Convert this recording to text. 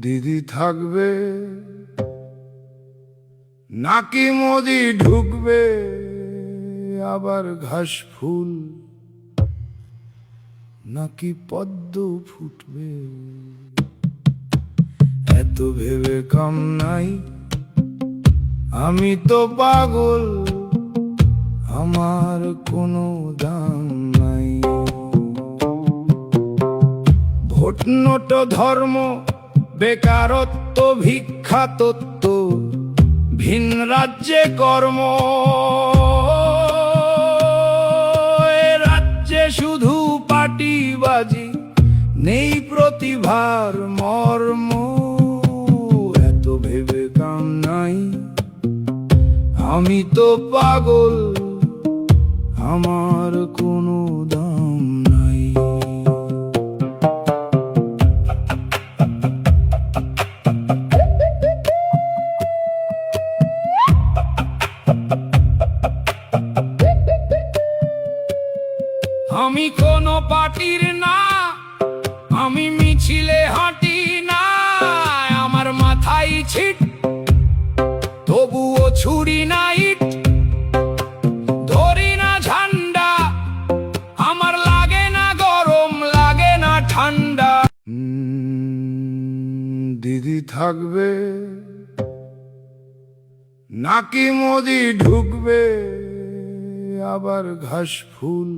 দিদি থাকবে নাকি মোদি ঢুকবে, আবার ঘাস ফুল নাকি পদ্ম ফুটবে, এত ভেবে কাম নাই, আমি তো পাগল, আমার কোনো দাম নাই। ভোট নোট ধর্ম বেকারত্ব ভিক্ষা তত্ত্ব, ভিন রাজ্যে কর্ম, এ রাজ্যে শুধু পাটিবাজি, নেই প্রতিভার মর্ম, এত ভেবে কাম নাই, আমি তো পাগল, আমার কোনো দাম নাই। আমি কোনো পার্টির না, আমি মিছিলে হাঁটি না, আমার মাথায় ছিট তবুও ছুরি না ইট, ধরি না ঝান্ডা, আমার লাগে না গরম লাগে না ঠান্ডা। দিদি থাকবে নাকি মোদি ঢুকবে, আবার ঘাস ফুল